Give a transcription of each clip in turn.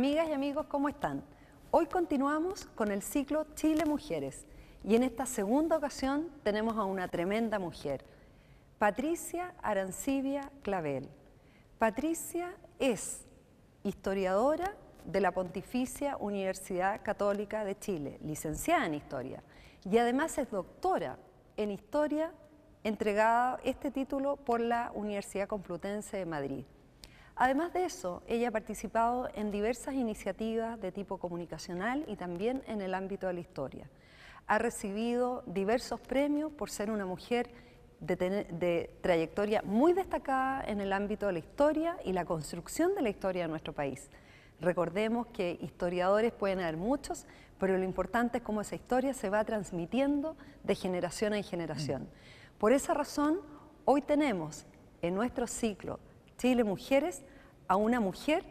Amigas y amigos, ¿cómo están? Hoy continuamos con el ciclo Chile Mujeres y en esta segunda ocasión tenemos a una tremenda mujer, Patricia Arancibia Clavel. Patricia es historiadora de la Pontificia Universidad Católica de Chile, licenciada en Historia, y además es doctora en Historia, entregada este título por la Universidad Complutense de Madrid. Además de eso, ella ha participado en diversas iniciativas de tipo comunicacional y también en el ámbito de la historia. Ha recibido diversos premios por ser una mujer de trayectoria muy destacada en el ámbito de la historia y la construcción de la historia de nuestro país. Recordemos que historiadores pueden haber muchos, pero lo importante es cómo esa historia se va transmitiendo de generación en generación. Por esa razón, hoy tenemos en nuestro ciclo Chile Mujeres a una mujer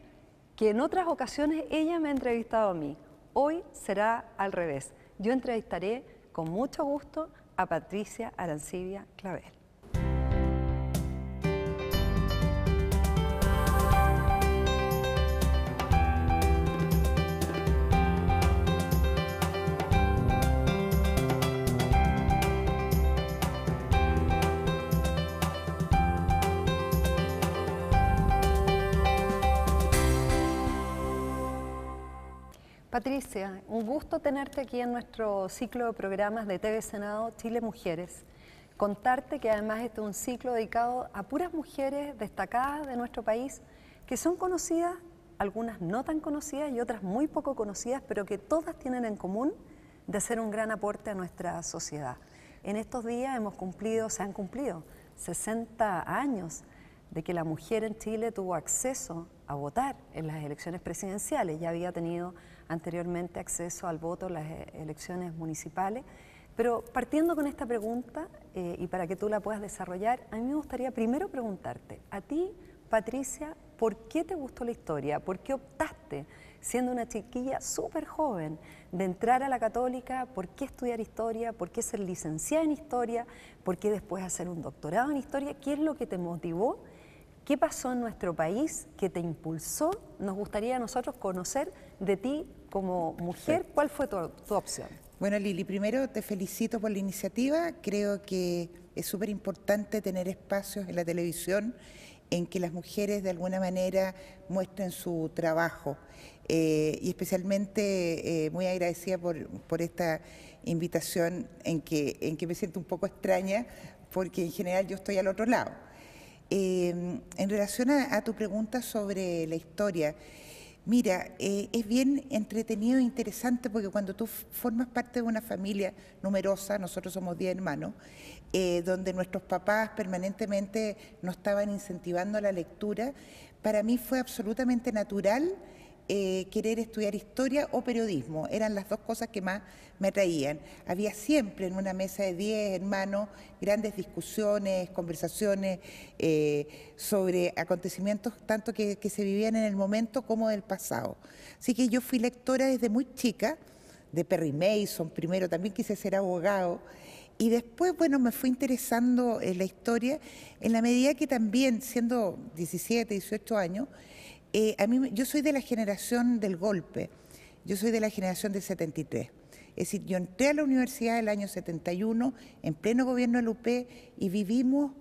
que en otras ocasiones ella me ha entrevistado a mí. Hoy será al revés. Yo entrevistaré con mucho gusto a Patricia Arancibia Clavel. Patricia, un gusto tenerte aquí en nuestro ciclo de programas de TV Senado Chile Mujeres. Contarte que además este es un ciclo dedicado a puras mujeres destacadas de nuestro país que son conocidas, algunas no tan conocidas y otras muy poco conocidas, pero que todas tienen en común de hacer un gran aporte a nuestra sociedad. En estos días se han cumplido 60 años de que la mujer en Chile tuvo acceso a votar en las elecciones presidenciales. Ya había tenido anteriormente acceso al voto en las elecciones municipales. Pero partiendo con esta pregunta, y para que tú la puedas desarrollar, a mí me gustaría primero preguntarte, a ti, Patricia, ¿por qué te gustó la historia? ¿Por qué optaste, siendo una chiquilla súper joven, de entrar a la Católica? ¿Por qué estudiar historia? ¿Por qué ser licenciada en historia? ¿Por qué después hacer un doctorado en historia? ¿Qué es lo que te motivó? ¿Qué pasó en nuestro país que te impulsó? Nos gustaría a nosotros conocer de ti como mujer. ¿Cuál fue tu opción? Bueno, Lili, primero te felicito por la iniciativa. Creo que es súper importante tener espacios en la televisión en que las mujeres de alguna manera muestren su trabajo. Y especialmente muy agradecida por esta invitación en que me siento un poco extraña, porque en general yo estoy al otro lado. En relación a tu pregunta sobre la historia, mira, es bien entretenido e interesante porque cuando tú formas parte de una familia numerosa, nosotros somos 10 hermanos, donde nuestros papás permanentemente nos estaban incentivando la lectura, para mí fue absolutamente natural querer estudiar historia o periodismo. Eran las dos cosas que más me atraían. Había siempre en una mesa de 10 hermanos grandes discusiones, conversaciones sobre acontecimientos tanto que se vivían en el momento como del pasado. Así que yo fui lectora desde muy chica, de Perry Mason primero, también quise ser abogado. Y después, bueno, me fui interesando en la historia en la medida que también, siendo 17, 18 años, yo soy de la generación del golpe, yo soy de la generación del 73. Es decir, yo entré a la universidad el año 71, en pleno gobierno del UP, y vivimos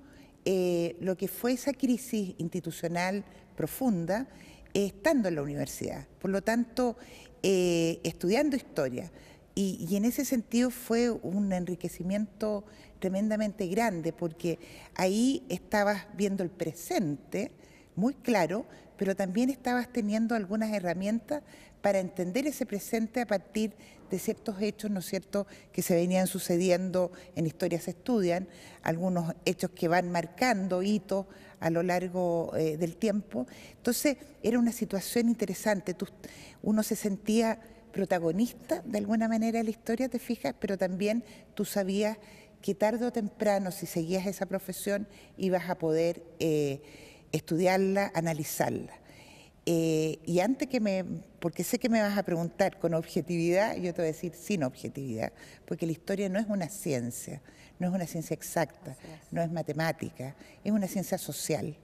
lo que fue esa crisis institucional profunda, estando en la universidad. Por lo tanto, estudiando historia. Y en ese sentido fue un enriquecimiento tremendamente grande, porque ahí estabas viendo el presente muy claro, pero también estabas teniendo algunas herramientas para entender ese presente a partir de ciertos hechos, ¿no es cierto?, que se venían sucediendo. En historia se estudian algunos hechos que van marcando hitos a lo largo del tiempo. Entonces era una situación interesante, uno se sentía protagonista de alguna manera de la historia, te fijas, pero también tú sabías que tarde o temprano, si seguías esa profesión, ibas a poder estudiarla, analizarla. Y antes porque sé que me vas a preguntar con objetividad, yo te voy a decir sin objetividad, porque la historia no es una ciencia, no es una ciencia exacta, no es matemática, es una ciencia social.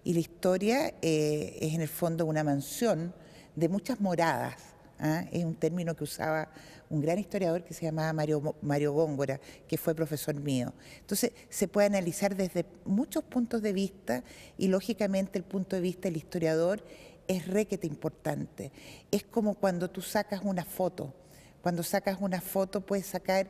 Y la historia es en el fondo una mansión de muchas moradas. ¿Ah? Es un término que usaba un gran historiador que se llamaba Mario Góngora, que fue profesor mío. Entonces, se puede analizar desde muchos puntos de vista y, lógicamente, el punto de vista del historiador es requete importante. Es como cuando tú sacas una foto. Cuando sacas una foto, puedes sacar,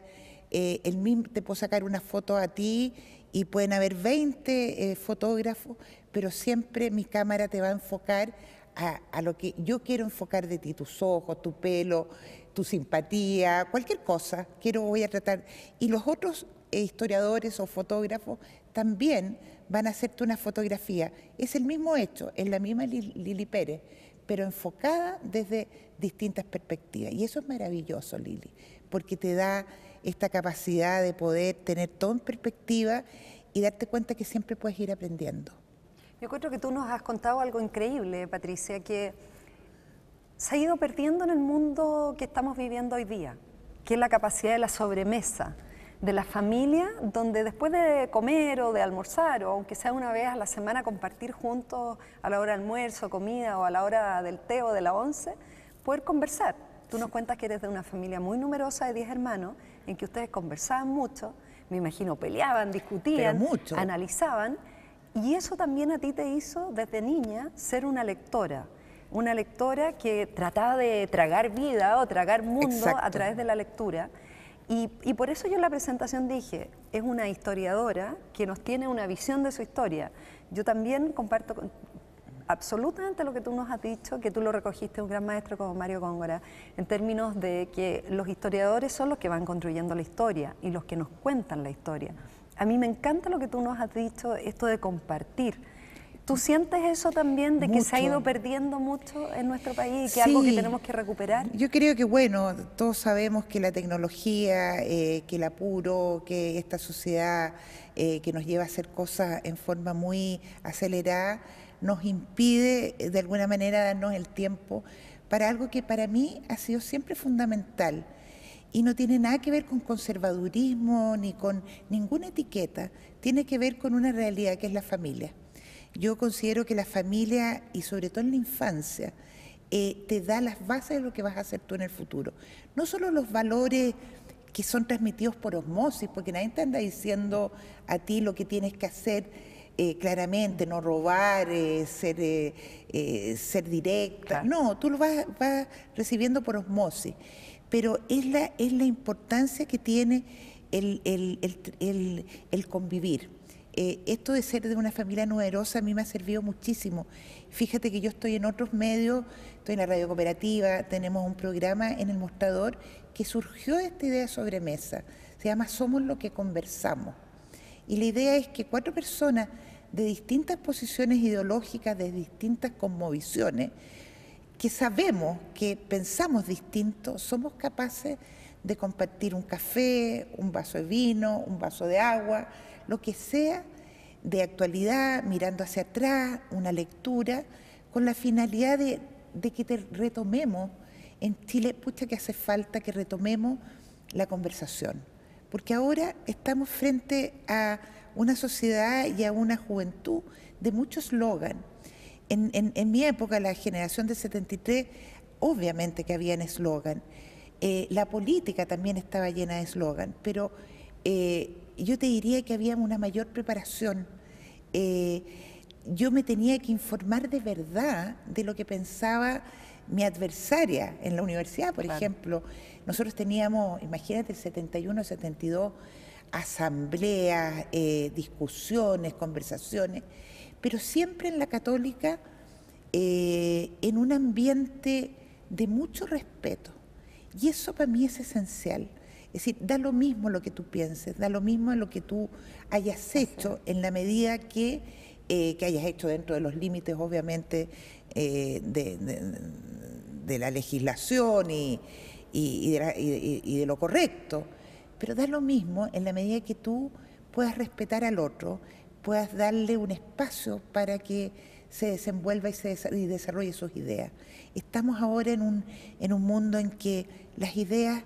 te puedo sacar una foto a ti y pueden haber 20 fotógrafos, pero siempre mi cámara te va a enfocar a lo que yo quiero enfocar de ti, tus ojos, tu pelo, tu simpatía, cualquier cosa, voy a tratar. Y los otros historiadores o fotógrafos también van a hacerte una fotografía. Es el mismo hecho, es la misma Lili Pérez, pero enfocada desde distintas perspectivas. Y eso es maravilloso, Lili, porque te da esta capacidad de poder tener todo en perspectiva y darte cuenta que siempre puedes ir aprendiendo. Yo creo que tú nos has contado algo increíble, Patricia, que se ha ido perdiendo en el mundo que estamos viviendo hoy día, que es la capacidad de la sobremesa, de la familia, donde después de comer o de almorzar, o aunque sea una vez a la semana, compartir juntos a la hora de almuerzo, comida, o a la hora del té o de la once, poder conversar. Tú nos cuentas que eres de una familia muy numerosa de 10 hermanos, en que ustedes conversaban mucho, me imagino peleaban, discutían, analizaban, y eso también a ti te hizo desde niña ser una lectora que trataba de tragar vida o tragar mundo a través de la lectura. Y por eso yo en la presentación dije, es una historiadora que nos tiene una visión de su historia. Yo también comparto absolutamente lo que tú nos has dicho, que tú lo recogiste un gran maestro como Mario Góngora, en términos de que los historiadores son los que van construyendo la historia y los que nos cuentan la historia. A mí me encanta lo que tú nos has dicho, esto de compartir. ¿Tú sientes eso también, de que se ha ido perdiendo mucho en nuestro país y que es algo que tenemos que recuperar? Yo creo que, bueno, todos sabemos que la tecnología, que el apuro, que esta sociedad que nos lleva a hacer cosas en forma muy acelerada, nos impide de alguna manera darnos el tiempo para algo que para mí ha sido siempre fundamental. Y no tiene nada que ver con conservadurismo ni con ninguna etiqueta, tiene que ver con una realidad que es la familia. Yo considero que la familia, y sobre todo en la infancia, te da las bases de lo que vas a hacer tú en el futuro. No solo los valores que son transmitidos por osmosis, porque nadie te anda diciendo a ti lo que tienes que hacer claramente, no robar, ser directa. Claro. No, tú lo vas recibiendo por osmosis. Pero es la importancia que tiene el convivir. Esto de ser de una familia numerosa a mí me ha servido muchísimo. Fíjate que yo estoy en otros medios, estoy en la radio cooperativa, tenemos un programa en El Mostrador que surgió de esta idea de sobremesa. Se llama Somos lo que conversamos. Y la idea es que 4 personas de distintas posiciones ideológicas, de distintas cosmovisiones, que sabemos que pensamos distinto, somos capaces de compartir un café, un vaso de vino, un vaso de agua, lo que sea de actualidad, mirando hacia atrás, una lectura, con la finalidad de que te retomemos. En Chile, pucha que hace falta que retomemos la conversación, porque ahora estamos frente a una sociedad y a una juventud de mucho eslogan. En mi época, la generación del 73, obviamente que había eslogan. La política también estaba llena de eslogan, pero yo te diría que había una mayor preparación. Yo me tenía que informar de verdad de lo que pensaba mi adversaria en la universidad, por ejemplo. Nosotros teníamos, imagínate, el 71, 72, asambleas, discusiones, conversaciones, pero siempre en la Católica en un ambiente de mucho respeto. Y eso para mí es esencial. Es decir, da lo mismo lo que tú pienses, da lo mismo lo que tú hayas hecho, en la medida que hayas hecho dentro de los límites, obviamente, de la legislación y de lo correcto. Pero da lo mismo en la medida que tú puedas respetar al otro, puedas darle un espacio para que se desenvuelva y desarrolle sus ideas. Estamos ahora en un mundo en que las ideas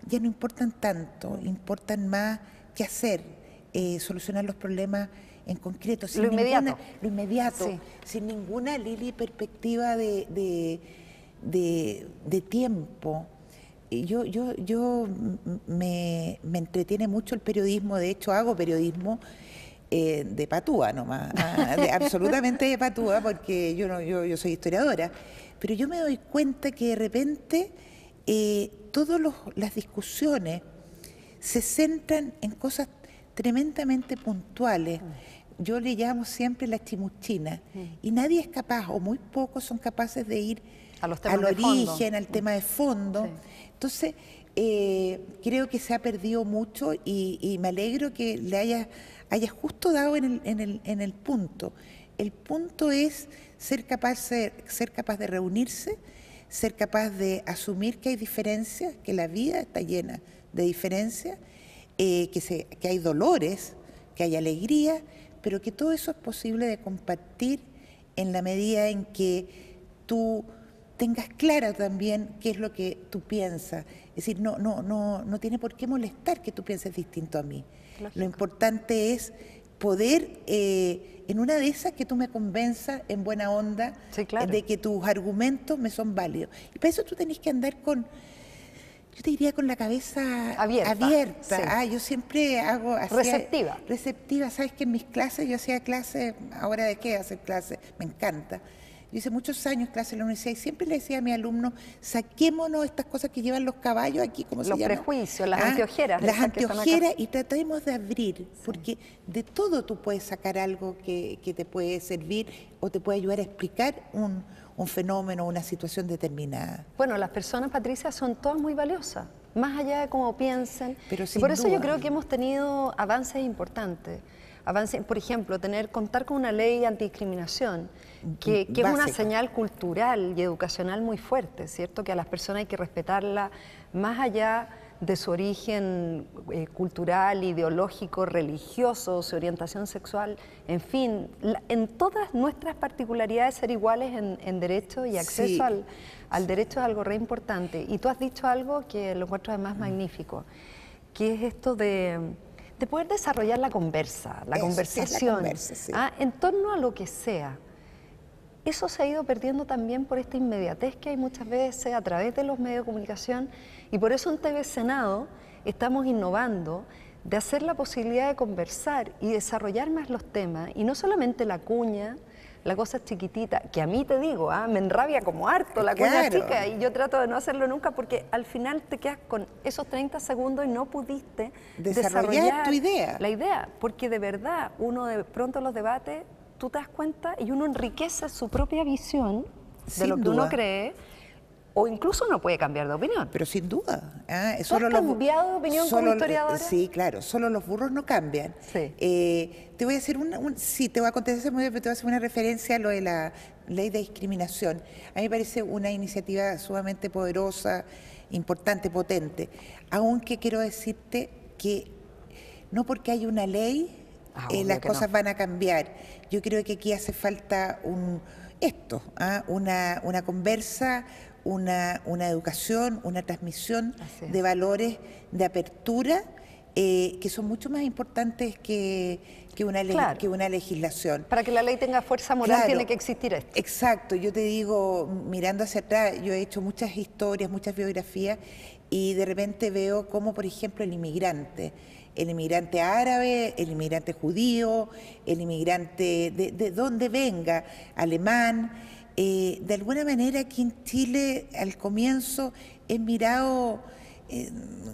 ya no importan tanto, importan más qué hacer, solucionar los problemas en concreto. Sin lo inmediato. Sí. Sin ninguna, Lili, perspectiva de de tiempo. Me entretiene mucho el periodismo, de hecho hago periodismo de patúa nomás, absolutamente de patúa, porque yo soy historiadora, pero yo me doy cuenta que de repente todas las discusiones se centran en cosas tremendamente puntuales. Yo le llamo siempre la chimuchina, y nadie es capaz, o muy pocos son capaces de ir al origen, al tema de fondo. Sí. Entonces, creo que se ha perdido mucho y me alegro que le hayas justo dado en el punto. El punto es ser capaz de reunirse, ser capaz de asumir que hay diferencias, que la vida está llena de diferencias, que hay dolores, que hay alegría, pero que todo eso es posible de compartir en la medida en que tú tengas clara también qué es lo que tú piensas. Es decir, no tiene por qué molestar que tú pienses distinto a mí. Lógico. Lo importante es poder, en una de esas, que tú me convenzas en buena onda, sí, claro, de que tus argumentos me son válidos. Y para eso tú tenés que andar yo te diría, con la cabeza abierta. Sí. Yo siempre hago... Receptiva. Sabes que en mis clases, yo hacía clases, ¿ahora de qué hacer clases? Me encanta. Yo hice muchos años clases en la universidad y siempre le decía a mis alumnos, saquémonos estas cosas que llevan los caballos aquí, ¿cómo se llama? Los prejuicios, las anteojeras. Las anteojeras, y tratemos de abrir, porque de todo tú puedes sacar algo que te puede servir o te puede ayudar a explicar un fenómeno, una situación determinada. Bueno, las personas, Patricia, son todas muy valiosas, más allá de cómo piensen. Pero y por eso yo creo que hemos tenido avances importantes. Por ejemplo, contar con una ley antidiscriminación, que es una señal cultural y educacional muy fuerte, ¿cierto? Que a las personas hay que respetarla más allá de su origen cultural, ideológico, religioso, su orientación sexual, en fin, en todas nuestras particularidades ser iguales en derecho y acceso al derecho es algo re importante. Y tú has dicho algo que lo encuentro además magnífico, que es esto de poder desarrollar la conversación, en torno a lo que sea. Eso se ha ido perdiendo también por esta inmediatez que hay muchas veces a través de los medios de comunicación, y por eso en TV Senado estamos innovando de hacer la posibilidad de conversar y desarrollar más los temas, y no solamente la cuña, la cosa chiquitita, que a mí te digo, me enrabia como harto la cuña chica, y yo trato de no hacerlo nunca porque al final te quedas con esos 30 segundos y no pudiste desarrollar tu idea. La idea, porque de verdad uno de pronto en los debates tú te das cuenta y uno enriquece su propia visión de lo que uno cree, o incluso no puede cambiar de opinión. Pero sin duda. ¿Tú has cambiado de opinión como historiadora? Sí, claro, solo los burros no cambian. Sí. Te voy a hacer te voy a contestar muy bien, pero te voy a hacer una referencia a lo de la ley de discriminación. A mí me parece una iniciativa sumamente poderosa, importante, potente, aunque quiero decirte que no porque hay una ley las cosas van a cambiar. Yo creo que aquí hace falta una conversa, una educación, una transmisión de valores de apertura que son mucho más importantes que una ley, que una legislación. Para que la ley tenga fuerza moral tiene que existir esto. Exacto, yo te digo, mirando hacia atrás, yo he hecho muchas historias, muchas biografías, y de repente veo cómo, por ejemplo, el inmigrante árabe, el inmigrante judío, el inmigrante de donde venga, alemán, de alguna manera aquí en Chile al comienzo es mirado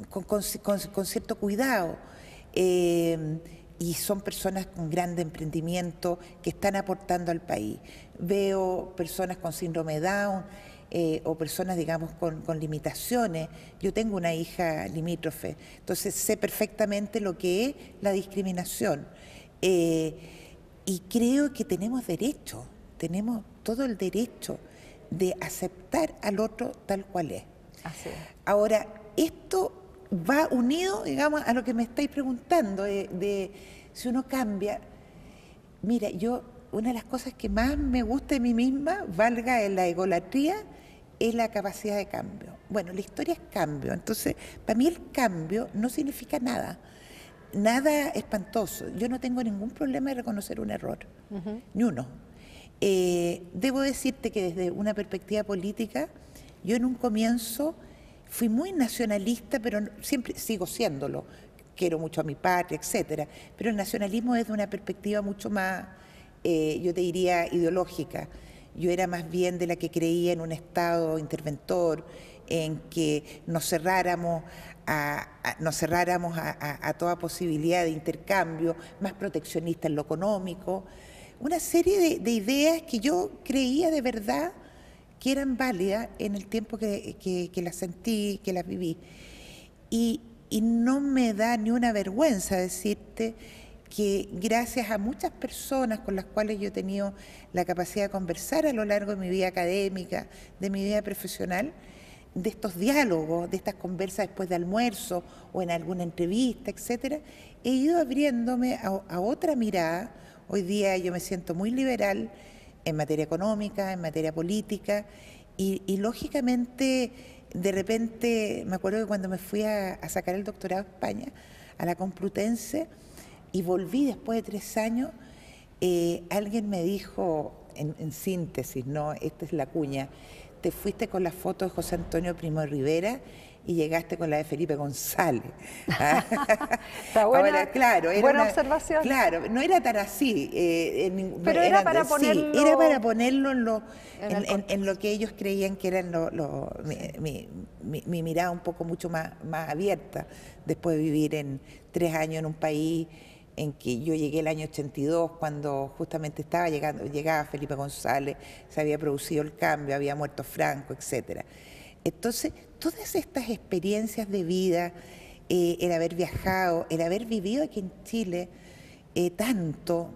con cierto cuidado, y son personas con grande emprendimiento que están aportando al país. Veo personas con síndrome de Down, o personas, digamos, con limitaciones. Yo tengo una hija limítrofe, entonces sé perfectamente lo que es la discriminación. Y creo que tenemos todo el derecho de aceptar al otro tal cual es. Así es. Ahora, esto va unido, digamos, a lo que me estáis preguntando, de si uno cambia. Mira, una de las cosas que más me gusta de mí misma, valga en la egolatría, es la capacidad de cambio. Bueno, la historia es cambio, entonces para mí el cambio no significa nada espantoso. Yo no tengo ningún problema de reconocer un error, ni uno. Debo decirte que desde una perspectiva política Yo en un comienzo fui muy nacionalista, pero siempre sigo siéndolo. Quiero mucho a mi patria, etcétera. Pero el nacionalismo es de una perspectiva mucho más, yo te diría, ideológica. Yo era más bien de la que creía en un Estado interventor, en que nos cerráramos a toda posibilidad de intercambio, más proteccionista en lo económico. Una serie de ideas que yo creía de verdad que eran válidas en el tiempo que las sentí, que las viví. Y no me da ni una vergüenza decirte que gracias a muchas personas con las cuales yo he tenido la capacidad de conversar a lo largo de mi vida académica, de mi vida profesional, de estos diálogos, de estas conversas después de almuerzo o en alguna entrevista, etcétera, he ido abriéndome a otra mirada. Hoy día yo me siento muy liberal en materia económica, en materia política, y lógicamente, de repente, me acuerdo que cuando me fui a sacar el doctorado a España, a la Complutense, y volví después de 3 años, alguien me dijo, en síntesis, ¿no? Esta es la cuña: te fuiste con la foto de José Antonio Primo de Rivera y llegaste con la de Felipe González. Está buena, ahora, claro, era buena observación. Claro, no era tan así. Pero era para ponerlo... Sí, era para ponerlo en lo que ellos creían que eran mi mirada un poco mucho más abierta, después de vivir 3 años en un país en que yo llegué el año 82, cuando justamente llegaba Felipe González, se había producido el cambio, había muerto Franco, etcétera. Entonces, todas estas experiencias de vida, el haber viajado, el haber vivido aquí en Chile tanto,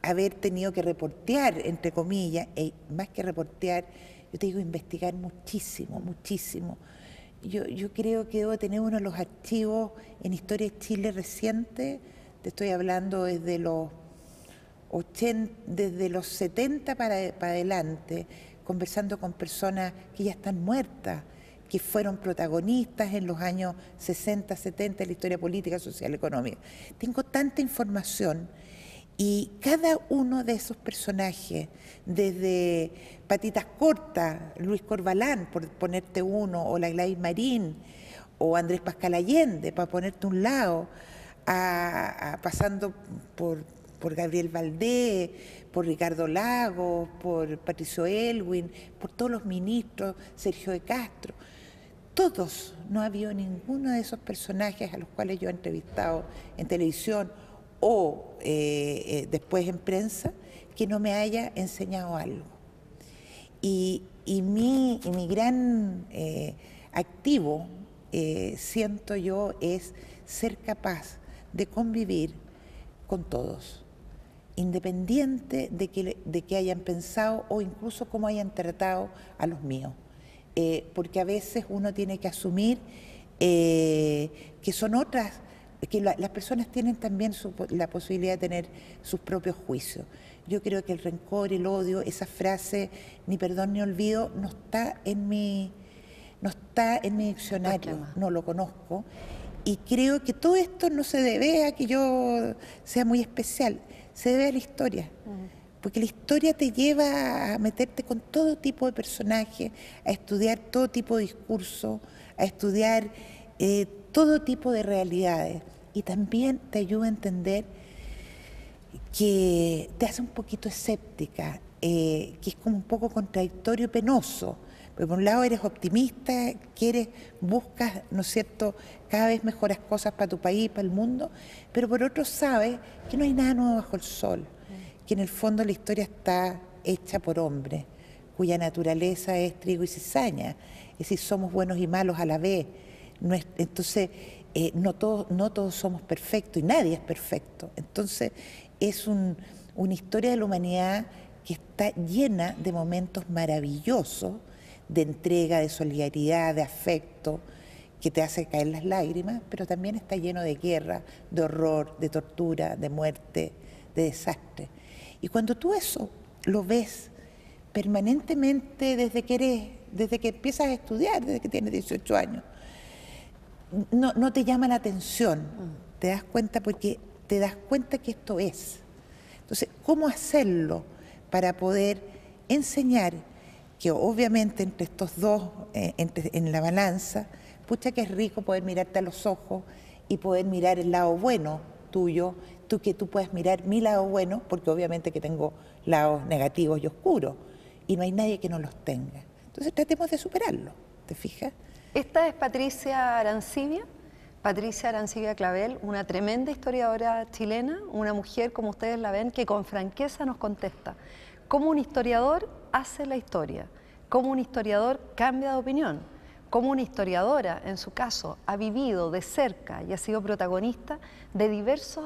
haber tenido que reportear, entre comillas, más que reportear, yo te digo, investigar muchísimo, muchísimo. Yo creo que debo tener uno de los archivos en Historia de Chile reciente. Te estoy hablando desde los 70 para adelante, conversando con personas que ya están muertas, que fueron protagonistas en los años 60, 70 de la historia política, social, económica. Tengo tanta información, y cada uno de esos personajes, desde Patitas Cortas, Luis Corbalán, por ponerte uno, o la Gladys Marín, o Andrés Pascal Allende, para ponerte un lado, pasando por Gabriel Valdés, por Ricardo Lagos, por Patricio Elwin, por todos los ministros, Sergio de Castro. Todos, no ha habido ninguno de esos personajes a los cuales yo he entrevistado en televisión o después en prensa, que no me haya enseñado algo. Y mi gran activo, siento yo, es ser capaz de convivir con todos, independiente de que hayan pensado o incluso cómo hayan tratado a los míos. Porque a veces uno tiene que asumir que son otras, que las personas tienen también la posibilidad de tener sus propios juicios. Yo creo que el rencor, el odio, esa frase, ni perdón ni olvido, no está en mi diccionario, no lo conozco. Y creo que todo esto no se debe a que yo sea muy especial, se debe a la historia. Porque la historia te lleva a meterte con todo tipo de personajes, a estudiar todo tipo de discurso, a estudiar todo tipo de realidades. Y también te ayuda a entender que te hace un poquito escéptica, que es como un poco contradictorio y penoso. Porque por un lado eres optimista, buscas, ¿no es cierto?, cada vez mejores cosas para tu país, para el mundo, pero por otro sabes que no hay nada nuevo bajo el sol, que en el fondo la historia está hecha por hombres, cuya naturaleza es trigo y cizaña, es decir, somos buenos y malos a la vez. Entonces, no todos somos perfectos y nadie es perfecto. Entonces, es una historia de la humanidad que está llena de momentos maravillosos, de entrega, de solidaridad, de afecto, que te hace caer las lágrimas, pero también está lleno de guerra, de horror, de tortura, de muerte, de desastre. Y cuando tú eso lo ves permanentemente desde que empiezas a estudiar, desde que tienes 18 años, no te llama la atención, te das cuenta porque te das cuenta que esto es. Entonces, ¿cómo hacerlo para poder enseñar que obviamente entre estos dos, en la balanza, pucha que es rico poder mirarte a los ojos y poder mirar el lado bueno tuyo, que tú puedas mirar mi lado bueno, porque obviamente que tengo lados negativos y oscuros, y no hay nadie que no los tenga. Entonces tratemos de superarlo, ¿te fijas? Esta es Patricia Arancibia Clavel, una tremenda historiadora chilena, una mujer, como ustedes la ven, que con franqueza nos contesta cómo un historiador hace la historia, cómo un historiador cambia de opinión, cómo una historiadora, en su caso, ha vivido de cerca y ha sido protagonista de diversas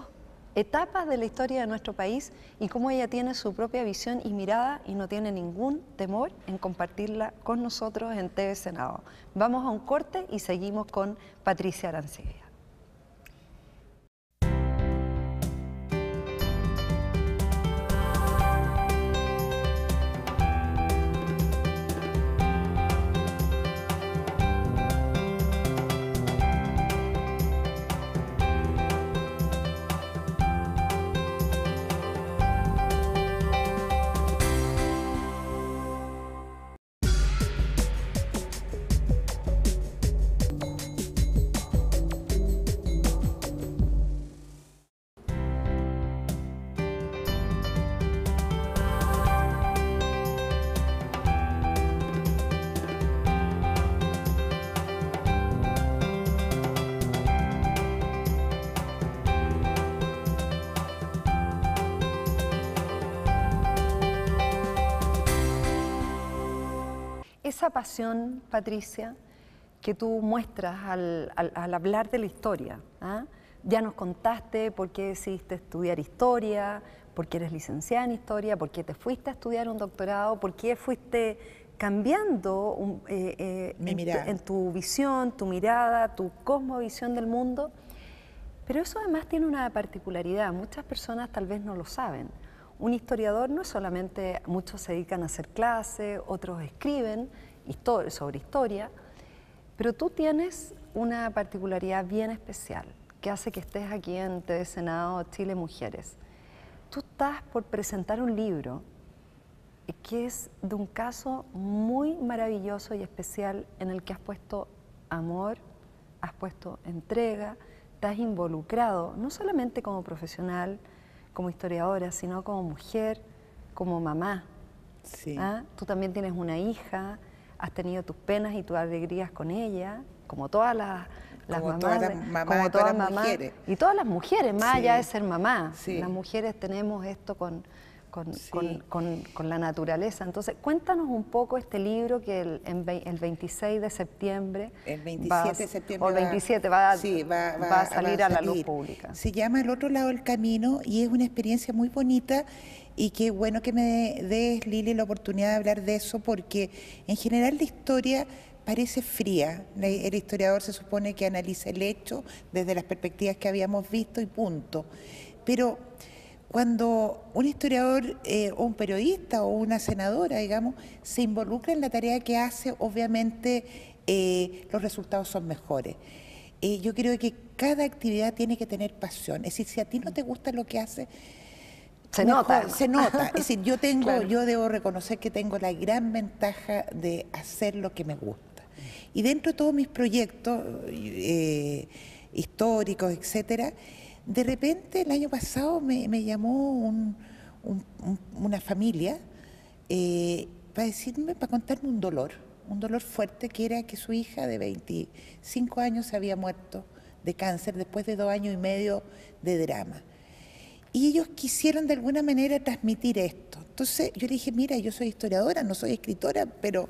etapas de la historia de nuestro país y cómo ella tiene su propia visión y mirada y no tiene ningún temor en compartirla con nosotros en TV Senado. Vamos a un corte y seguimos con Patricia Arancibia. Esa pasión, Patricia, que tú muestras al hablar de la historia, ¿ah? Ya nos contaste por qué decidiste estudiar historia, por qué eres licenciada en historia, por qué te fuiste a estudiar un doctorado, por qué fuiste cambiando en tu visión, tu mirada, tu cosmovisión del mundo. Pero eso además tiene una particularidad, muchas personas tal vez no lo saben. Un historiador no es solamente, muchos se dedican a hacer clases, otros escriben sobre historia, pero tú tienes una particularidad bien especial que hace que estés aquí en TV Senado Chile Mujeres. Tú estás por presentar un libro que es de un caso muy maravilloso y especial en el que has puesto amor, has puesto entrega, te has involucrado, no solamente como profesional, como historiadora, sino como mujer, como mamá. Sí. ¿Ah? Tú también tienes una hija, has tenido tus penas y tus alegrías con ella, como todas las mamás, como todas las mujeres. Y todas las mujeres, más Sí. allá de ser mamá. Sí. Las mujeres tenemos esto con la naturaleza. Entonces, cuéntanos un poco este libro que el 26 de septiembre... El 27 de septiembre o el 27 va a salir a la luz salir. pública. Se llama El otro lado del camino y es una experiencia muy bonita y qué bueno que me des, Lili, la oportunidad de hablar de eso porque en general la historia parece fría. El historiador se supone que analiza el hecho desde las perspectivas que habíamos visto y punto. Pero cuando un historiador o un periodista o una senadora, digamos, se involucra en la tarea que hace, obviamente los resultados son mejores. Yo creo que cada actividad tiene que tener pasión. Es decir, si a ti no te gusta lo que haces, se nota. Es decir, yo debo reconocer que tengo la gran ventaja de hacer lo que me gusta. Y dentro de todos mis proyectos históricos, etcétera, de repente el año pasado me llamó una familia para contarme un dolor fuerte, que era que su hija de 25 años se había muerto de cáncer después de 2 años y medio de drama. Y ellos quisieron de alguna manera transmitir esto. Entonces yo le dije, mira, yo soy historiadora, no soy escritora, pero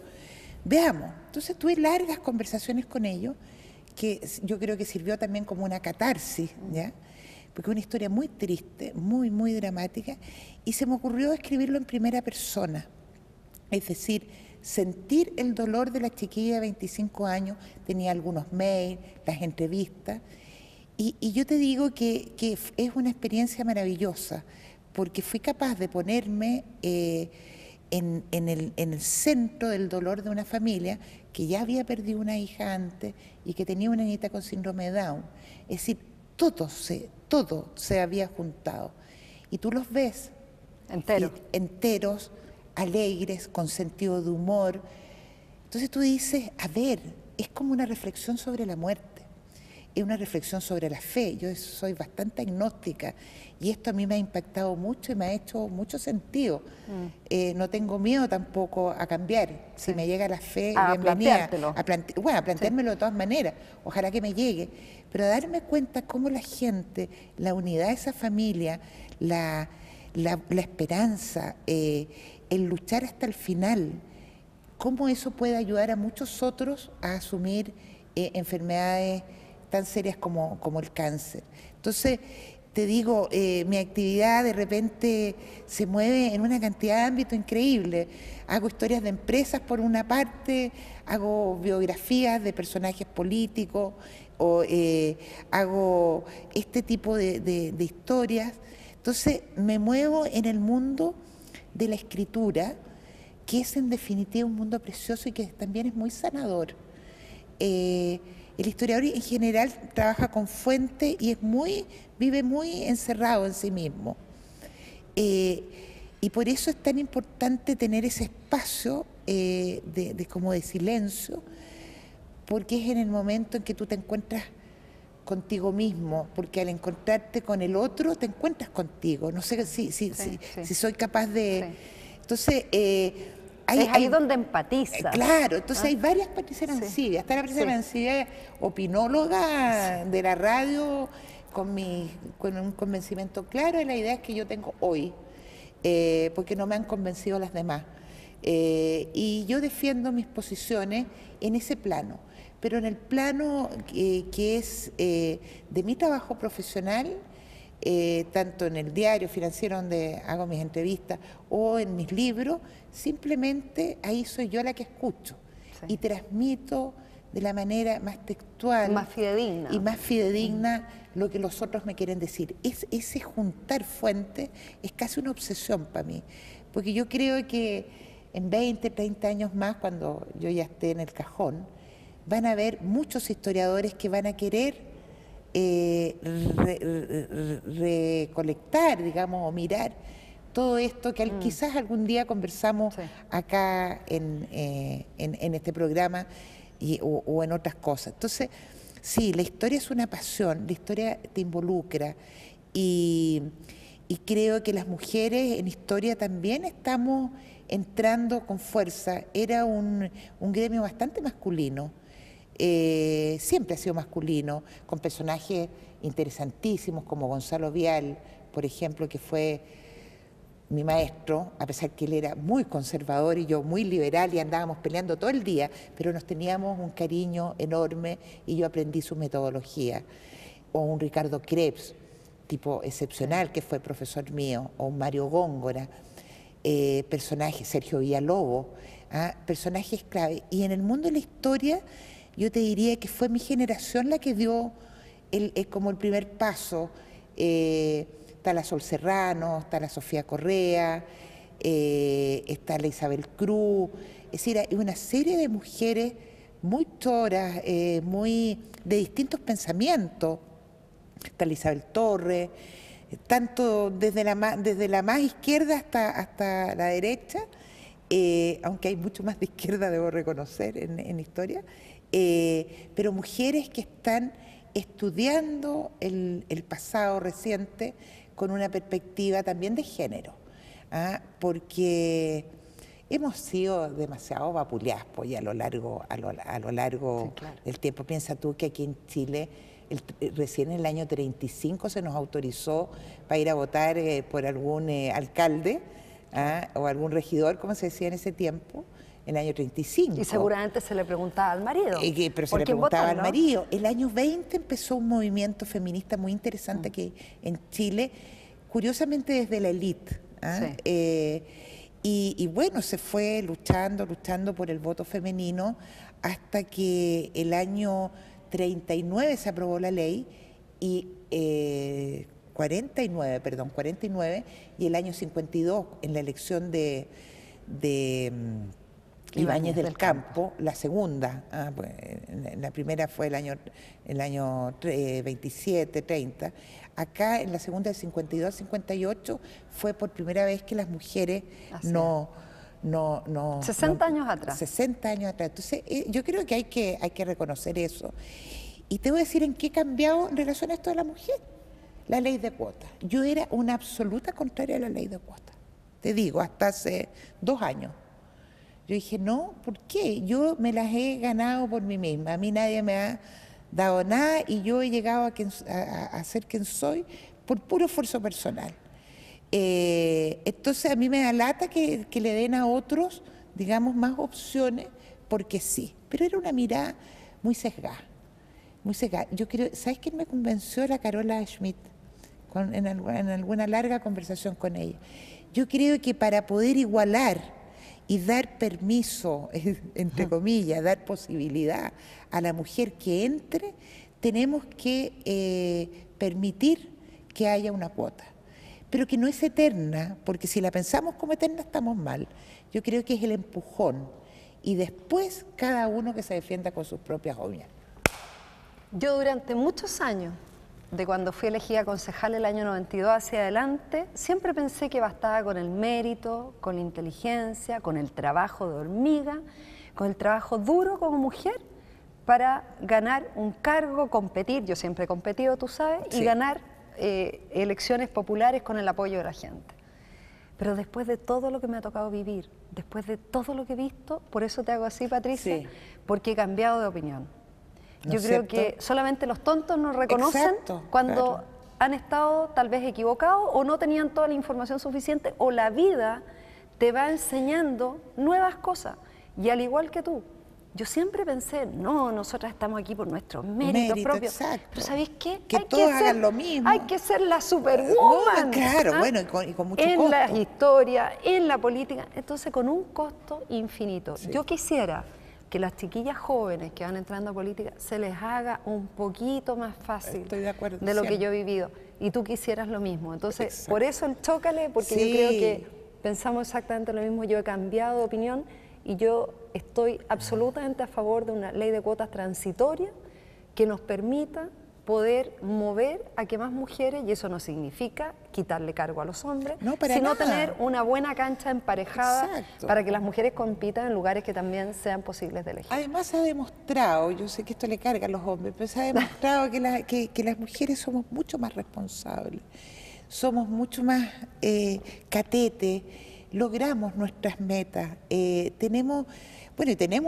veamos. Entonces tuve largas conversaciones con ellos, que yo creo que sirvió también como una catarsis, ¿ya? Porque es una historia muy triste, muy, muy dramática, y se me ocurrió escribirlo en primera persona. Es decir, sentir el dolor de la chiquilla de 25 años, tenía algunos mails, las entrevistas, y yo te digo que es una experiencia maravillosa, porque fui capaz de ponerme en el centro del dolor de una familia que ya había perdido una hija antes y que tenía una nieta con síndrome de Down. Es decir, todo se había juntado. Y tú los ves enteros, alegres, con sentido de humor. Entonces tú dices, a ver, es como una reflexión sobre la muerte, es una reflexión sobre la fe. Yo soy bastante agnóstica y esto a mí me ha impactado mucho y me ha hecho mucho sentido. No tengo miedo tampoco a cambiar. Si me llega la fe, bienvenida. A planteármelo de todas maneras. Ojalá que me llegue. Pero a darme cuenta cómo la gente, la unidad de esa familia, la esperanza, el luchar hasta el final, cómo eso puede ayudar a muchos otros a asumir enfermedades tan serias como el cáncer. Entonces, te digo, mi actividad de repente se mueve en una cantidad de ámbitos increíble. Hago historias de empresas por una parte, hago biografías de personajes políticos, o hago este tipo de historias. Entonces, me muevo en el mundo de la escritura, que es en definitiva un mundo precioso y que también es muy sanador. El historiador en general trabaja con fuente y vive muy encerrado en sí mismo. Y por eso es tan importante tener ese espacio como de silencio, porque es en el momento en que tú te encuentras contigo mismo, porque al encontrarte con el otro te encuentras contigo. No sé si soy capaz de... Sí. Entonces... es ahí donde empatiza. Claro, entonces hay varias Patricia Arancibia. Está la Patricia Arancibia, opinóloga de la radio, con un convencimiento claro de la idea que yo tengo hoy, porque no me han convencido las demás. Y yo defiendo mis posiciones en ese plano, pero en el plano que es de mi trabajo profesional, tanto en el diario financiero donde hago mis entrevistas o en mis libros, simplemente ahí soy yo la que escucho y transmito de la manera más textual, más fidedigna, y más fidedigna lo que los otros me quieren decir. Ese juntar fuentes es casi una obsesión para mí, porque yo creo que en 20, 30 años más, cuando yo ya esté en el cajón, van a haber muchos historiadores que van a querer recolectar, digamos, o mirar todo esto que quizás algún día conversamos acá en este programa o en otras cosas. Entonces, sí, la historia es una pasión, la historia te involucra y creo que las mujeres en historia también estamos entrando con fuerza. Era un gremio bastante masculino. Siempre ha sido masculino, con personajes interesantísimos como Gonzalo Vial, por ejemplo, que fue mi maestro, a pesar que él era muy conservador y yo muy liberal y andábamos peleando todo el día, pero nos teníamos un cariño enorme y yo aprendí su metodología. O un Ricardo Krebs, tipo excepcional, que fue profesor mío, o un Mario Góngora, personajes, Sergio Villalobos, personajes clave. Y en el mundo de la historia, yo te diría que fue mi generación la que dio como el primer paso. Está la Sol Serrano, está la Sofía Correa, está la Isabel Cruz. Es decir, hay una serie de mujeres muy choras, de distintos pensamientos. Está la Isabel Torres, tanto desde la más izquierda hasta la derecha, aunque hay mucho más de izquierda, debo reconocer, en historia. Pero mujeres que están estudiando el pasado reciente con una perspectiva también de género, porque hemos sido demasiado vapuleadas pues, a lo largo del tiempo. Piensa tú que aquí en Chile, recién en el año 35 se nos autorizó para ir a votar por algún alcalde o algún regidor, como se decía en ese tiempo, en el año 35. Y seguramente se le preguntaba al marido. Pero se le preguntaba al marido. El año 20 empezó un movimiento feminista muy interesante aquí en Chile, curiosamente desde la élite. Y bueno, se fue luchando por el voto femenino hasta que el año 39 se aprobó la ley y 49, y el año 52 en la elección de Ibáñez del Campo, la segunda, pues, la primera fue el año 27, 30, acá en la segunda de 52 al 58 fue por primera vez que las mujeres no no 60 años atrás. 60 años atrás. Entonces, yo creo que hay que reconocer eso. Y te voy a decir en qué he cambiado en relación a esto de la mujer. La ley de cuotas. Yo era una absoluta contraria a la ley de cuotas. Te digo, hasta hace 2 años. Yo dije, no, ¿por qué? Yo me las he ganado por mí misma. A mí nadie me ha dado nada y yo he llegado a ser quien soy por puro esfuerzo personal. Entonces a mí me da lata que le den a otros, digamos, más opciones, porque sí. Pero era una mirada muy sesgada, muy sesgada. Yo creo, ¿sabes quién me convenció? La Carola Schmidt, en alguna larga conversación con ella. Yo creo que para poder igualar y dar permiso, entre comillas, dar posibilidad a la mujer que entre, tenemos que permitir que haya una cuota, pero que no es eterna, porque si la pensamos como eterna estamos mal. Yo creo que es el empujón y después cada uno que se defienda con sus propias uñas. Yo durante muchos años, de cuando fui elegida concejal el año 92 hacia adelante, siempre pensé que bastaba con el mérito, con la inteligencia, con el trabajo de hormiga, con el trabajo duro como mujer para ganar un cargo, competir, yo siempre he competido, tú sabes, Sí. y ganar elecciones populares con el apoyo de la gente. Pero después de todo lo que me ha tocado vivir, después de todo lo que he visto, por eso te hago así, Patricia, Sí. porque he cambiado de opinión. ¿No Yo es creo cierto? que solamente los tontos nos reconocen Exacto, cuando claro. han estado tal vez equivocados o no tenían toda la información suficiente, o la vida te va enseñando nuevas cosas. Y al igual que tú, yo siempre pensé, no, nosotras estamos aquí por nuestros méritos Mérito, propios. exacto. Pero ¿sabéis qué? Que todos hagan lo mismo. Hay que ser la superwoman. Claro, ¿ah? bueno, y con mucho en costo. las historias, en la política, entonces con un costo infinito. Sí. Yo quisiera que las chiquillas jóvenes que van entrando a política se les haga un poquito más fácil Estoy de acuerdo, de lo que siempre. yo he vivido. Y tú quisieras lo mismo. Entonces, Exacto. por eso el chócale, porque Sí. yo creo que pensamos exactamente lo mismo. Yo he cambiado de opinión y yo estoy absolutamente a favor de una ley de cuotas transitoria que nos permita poder mover a que más mujeres, y eso no significa quitarle cargo a los hombres, No, para sino nada. tener una buena cancha emparejada Exacto. para que las mujeres compitan en lugares que también sean posibles de elegir. Además se ha demostrado, yo sé que esto le carga a los hombres, pero se ha demostrado que las mujeres somos mucho más responsables, somos mucho más catetes, logramos nuestras metas, tenemos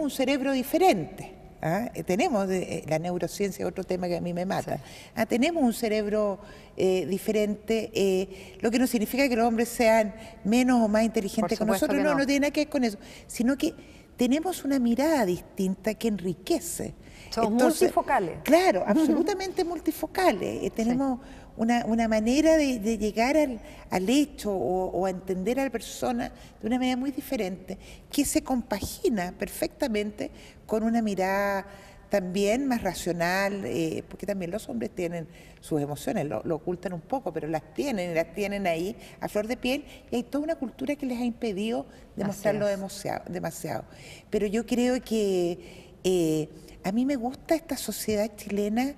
un cerebro diferente. ¿Ah? Tenemos la neurociencia, otro tema que a mí me mata. Sí. Tenemos un cerebro diferente, lo que no significa que los hombres sean menos o más inteligentes que nosotros, no tiene nada que ver con eso, sino que tenemos una mirada distinta que enriquece. Somos multifocales. Claro, absolutamente multifocales. Tenemos una manera de llegar al hecho o a entender a la persona de una manera muy diferente, que se compagina perfectamente con una mirada también más racional, porque también los hombres tienen sus emociones, lo ocultan un poco, pero las tienen ahí a flor de piel, y hay toda una cultura que les ha impedido demostrarlo demasiado. Pero yo creo que a mí me gusta esta sociedad chilena,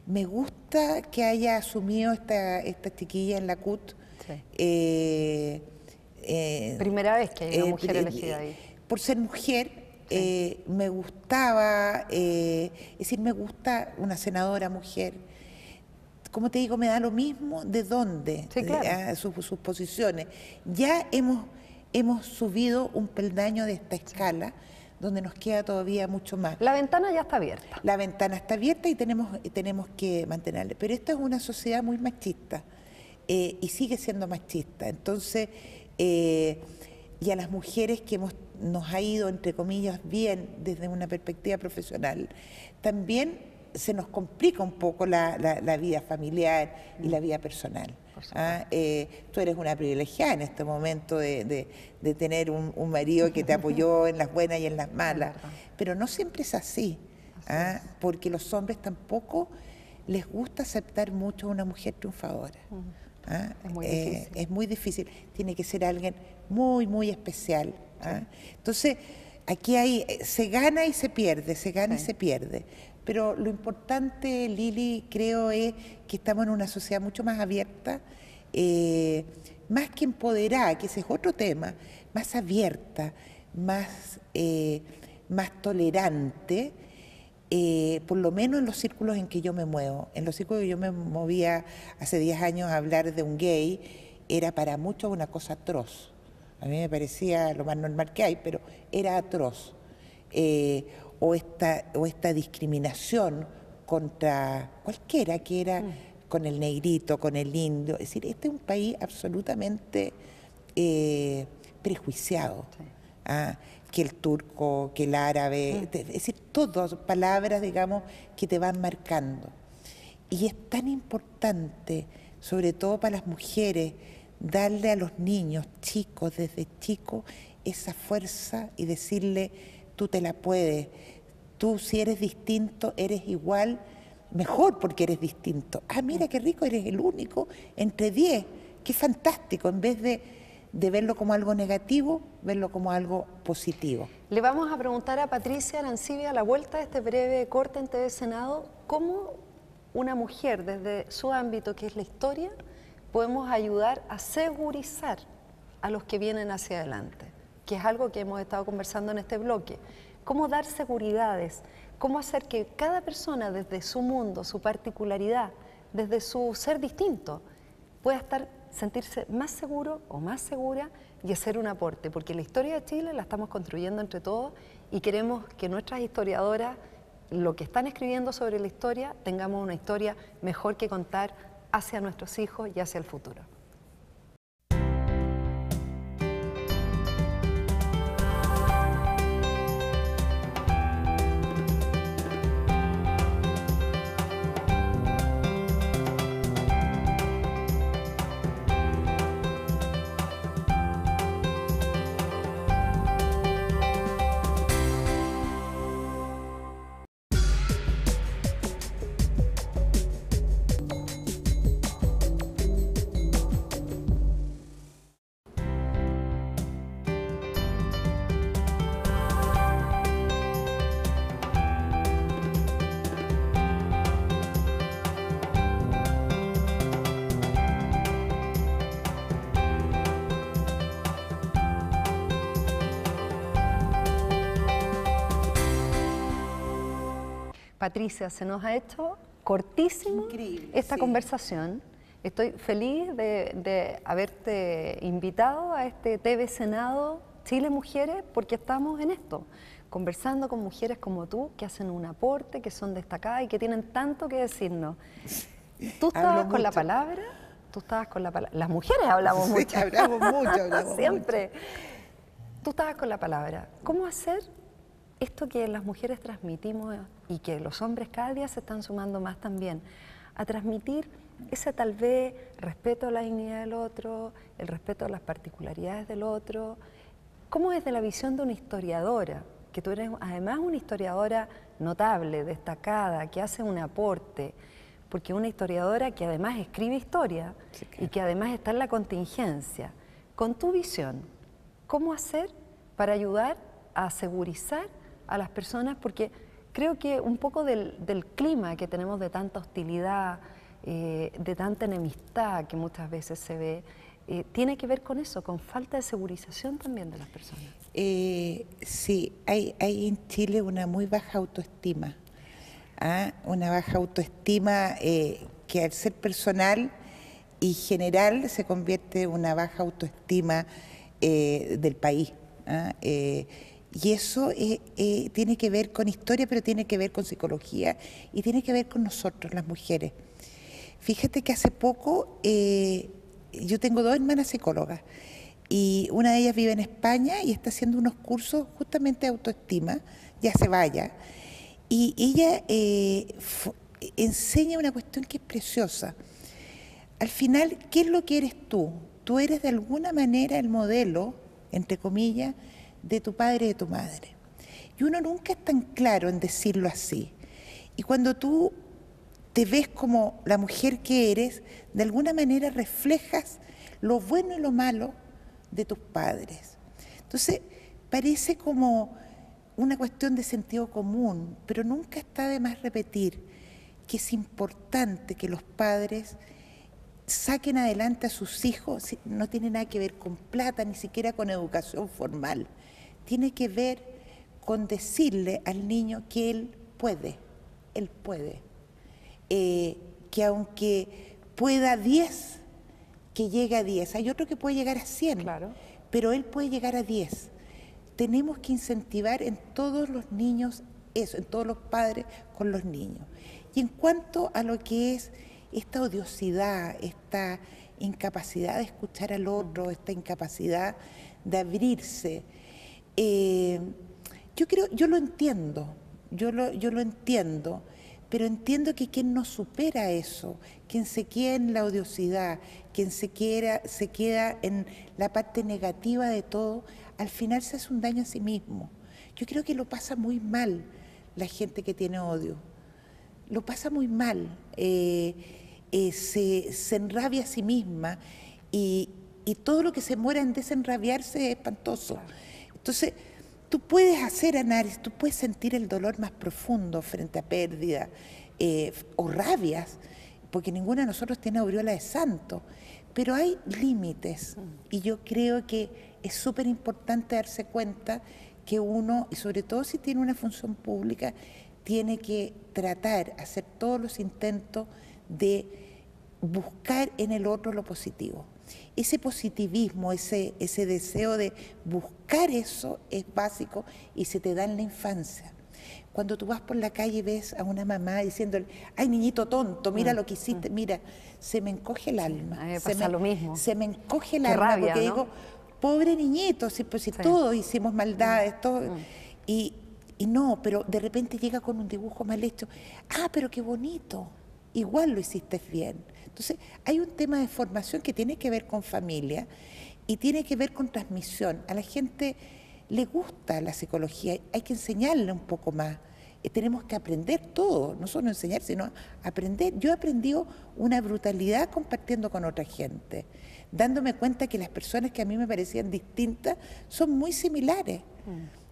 me gusta que haya asumido esta chiquilla en la CUT. Sí. Primera vez que hay una mujer elegida ahí. Por ser mujer. Sí. Me gustaba, es decir, me gusta una senadora mujer. Como te digo, me da lo mismo de dónde, sí, claro. sus posiciones. Ya hemos subido un peldaño de esta escala, donde nos queda todavía mucho más. La ventana ya está abierta. La ventana está abierta y tenemos que mantenerla. Pero esta es una sociedad muy machista y sigue siendo machista. Entonces, y a las mujeres que nos ha ido, entre comillas, bien desde una perspectiva profesional, también se nos complica un poco la vida familiar y la vida personal. Tú eres una privilegiada en este momento de tener un marido que te apoyó en las buenas y en las malas, pero no siempre es así, porque los hombres tampoco les gusta aceptar mucho a una mujer triunfadora. Es muy difícil. Es muy difícil, tiene que ser alguien muy, muy especial. Entonces, aquí se gana y se pierde, se gana y se pierde. Pero lo importante, Lili, creo es que estamos en una sociedad mucho más abierta. Me más que empoderada, que ese es otro tema, más abierta, más tolerante, por lo menos en los círculos en que yo me muevo. En los círculos que yo me movía hace 10 años, hablar de un gay era para muchos una cosa atroz. A mí me parecía lo más normal que hay, pero era atroz. O esta discriminación contra cualquiera que era con el negrito, con el indio. Es decir, este es un país absolutamente prejuiciado. Sí. Que el turco, que el árabe, es decir, todas palabras, digamos, que te van marcando. Y es tan importante, sobre todo para las mujeres, darle a los niños chicos, desde chicos, esa fuerza y decirle, tú te la puedes, tú si eres distinto, eres igual, mejor porque eres distinto. Ah, mira qué rico, eres el único entre 10, qué fantástico, en vez de verlo como algo negativo, verlo como algo positivo. Le vamos a preguntar a Patricia Arancibia, a la vuelta de este breve corte en TV Senado, cómo una mujer desde su ámbito, que es la historia, podemos ayudar a segurizar a los que vienen hacia adelante, que es algo que hemos estado conversando en este bloque. Cómo dar seguridades, cómo hacer que cada persona desde su mundo, su particularidad, desde su ser distinto, pueda sentirse más seguro o más segura y hacer un aporte, porque la historia de Chile la estamos construyendo entre todos y queremos que nuestras historiadoras, lo que están escribiendo sobre la historia, tengamos una historia mejor que contar hacia nuestros hijos y hacia el futuro. Patricia, se nos ha hecho cortísimo esta conversación. Estoy feliz de haberte invitado a este TV Senado Chile Mujeres, porque estamos en esto, conversando con mujeres como tú, que hacen un aporte, que son destacadas y que tienen tanto que decirnos. Tú estabas con la palabra, las mujeres hablamos mucho. Sí, hablamos mucho. Siempre. Tú estabas con la palabra. ¿Cómo hacer esto que las mujeres transmitimos y que los hombres cada día se están sumando más también, a transmitir ese tal vez respeto a la dignidad del otro, el respeto a las particularidades del otro? ¿Cómo desde la visión de una historiadora, que tú eres además una historiadora notable, destacada, que hace un aporte, porque una historiadora que además escribe historia y que además está en la contingencia, con tu visión, ¿cómo hacer para ayudar a segurizar a las personas? Porque creo que un poco del clima que tenemos de tanta hostilidad, de tanta enemistad que muchas veces se ve, tiene que ver con eso, con falta de segurización también de las personas. Sí, hay en Chile una muy baja autoestima, una baja autoestima que al ser personal y general se convierte en una baja autoestima del país. Y eso tiene que ver con historia, pero tiene que ver con psicología y tiene que ver con nosotros, las mujeres. Fíjate que hace poco yo tengo 2 hermanas psicólogas y una de ellas vive en España y está haciendo unos cursos justamente de autoestima, ya se vaya, y ella enseña una cuestión que es preciosa. Al final, ¿qué es lo que eres tú? Tú eres de alguna manera el modelo, entre comillas, de tu padre y de tu madre. Y uno nunca es tan claro en decirlo así. Y cuando tú te ves como la mujer que eres, de alguna manera reflejas lo bueno y lo malo de tus padres. Entonces, parece como una cuestión de sentido común, pero nunca está de más repetir que es importante que los padres saquen adelante a sus hijos, no tiene nada que ver con plata, ni siquiera con educación formal. Tiene que ver con decirle al niño que él puede, que aunque pueda 10, que llegue a 10. Hay otro que puede llegar a 100, claro, pero él puede llegar a 10. Tenemos que incentivar en todos los niños eso, en todos los padres con los niños. Y en cuanto a lo que es esta odiosidad, esta incapacidad de escuchar al otro, esta incapacidad de abrirse, yo lo entiendo, yo lo entiendo, pero entiendo que quien no supera eso, quien se queda en la odiosidad, quien se queda en la parte negativa de todo, al final se hace un daño a sí mismo. Yo creo que lo pasa muy mal la gente que tiene odio, lo pasa muy mal, se enrabia a sí misma y todo lo que se muera en desenrabiarse es espantoso. Entonces, tú puedes hacer análisis, tú puedes sentir el dolor más profundo frente a pérdida o rabias, porque ninguno de nosotros tiene aureola de santo, pero hay límites y yo creo que es súper importante darse cuenta que uno, y sobre todo si tiene una función pública, tiene que tratar, hacer todos los intentos de buscar en el otro lo positivo. Ese positivismo, ese deseo de buscar eso es básico y se te da en la infancia. Cuando tú vas por la calle y ves a una mamá diciéndole, ay niñito tonto, mira lo que hiciste, mira, se me encoge el alma. A mí me pasa lo mismo. Se me encoge el Qué alma, rabia, porque ¿no? digo, pobre niñito, si todos hicimos maldades, todo, y no, pero de repente llega con un dibujo mal hecho, pero qué bonito, igual lo hiciste bien. Entonces, hay un tema de formación que tiene que ver con familia y tiene que ver con transmisión. A la gente le gusta la psicología, hay que enseñarle un poco más. Tenemos que aprender todo, no solo enseñar, sino aprender. Yo he aprendido una brutalidad compartiendo con otra gente, dándome cuenta que las personas que a mí me parecían distintas son muy similares.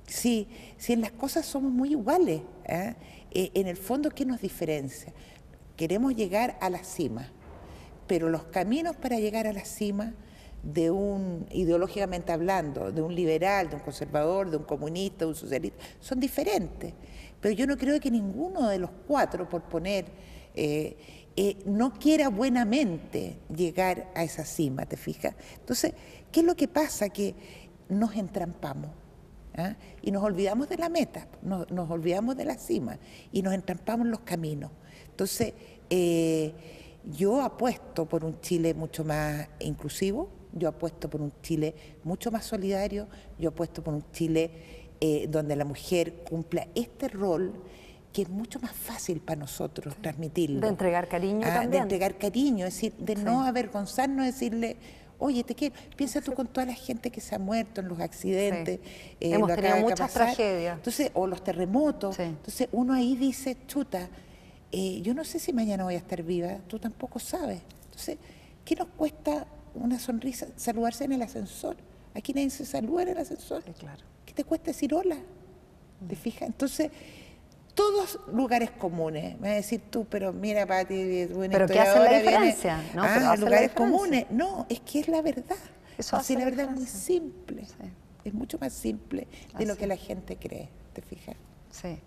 Si en las cosas somos muy iguales, en el fondo, ¿qué nos diferencia? Queremos llegar a la cima, pero los caminos para llegar a la cima, ideológicamente hablando, de un liberal, de un conservador, de un comunista, de un socialista, son diferentes. Pero yo no creo que ninguno de los cuatro, por poner, no quiera buenamente llegar a esa cima, ¿te fijas? Entonces, ¿qué es lo que pasa? Que nos entrampamos. Y nos olvidamos de la meta, nos olvidamos de la cima y nos entrampamos en los caminos. Entonces, yo apuesto por un Chile mucho más inclusivo, yo apuesto por un Chile mucho más solidario, yo apuesto por un Chile donde la mujer cumpla este rol que es mucho más fácil para nosotros transmitirlo. De entregar cariño también. De entregar cariño, es decir, de no avergonzarnos, decirle, oye, te quiero. Piensa tú con toda la gente que se ha muerto en los accidentes. Hemos tenido muchas tragedias. Entonces, o los terremotos. Entonces, uno ahí dice, chuta, yo no sé si mañana voy a estar viva, tú tampoco sabes. Entonces, ¿qué nos cuesta una sonrisa? Saludarse en el ascensor. Aquí nadie se saluda en el ascensor. Claro. ¿Qué te cuesta decir hola? ¿Te fijas? Entonces, todos lugares comunes. Me vas a decir tú, pero mira, Pati, bueno, ¿pero qué hace la diferencia? No, lugares comunes. No, es que es la verdad. Eso hace la verdad muy simple. Sí. Es mucho más simple de lo que la gente cree. ¿Te fijas? Sí.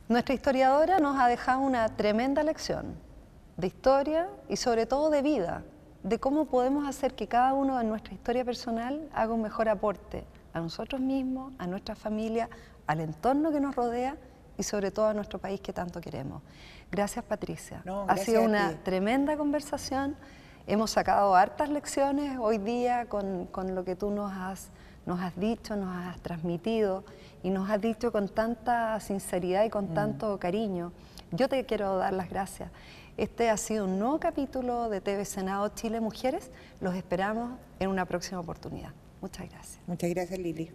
Nuestra historiadora nos ha dejado una tremenda lección de historia y sobre todo de vida, de cómo podemos hacer que cada uno en nuestra historia personal haga un mejor aporte a nosotros mismos, a nuestra familia, al entorno que nos rodea y sobre todo a nuestro país que tanto queremos. Gracias, Patricia. Ha sido una tremenda conversación. Hemos sacado hartas lecciones hoy día con lo que tú nos has dicho, nos has transmitido y nos has dicho con tanta sinceridad y con tanto cariño. Yo te quiero dar las gracias. Este ha sido un nuevo capítulo de TV Senado Chile Mujeres. Los esperamos en una próxima oportunidad. Muchas gracias. Muchas gracias, Lili.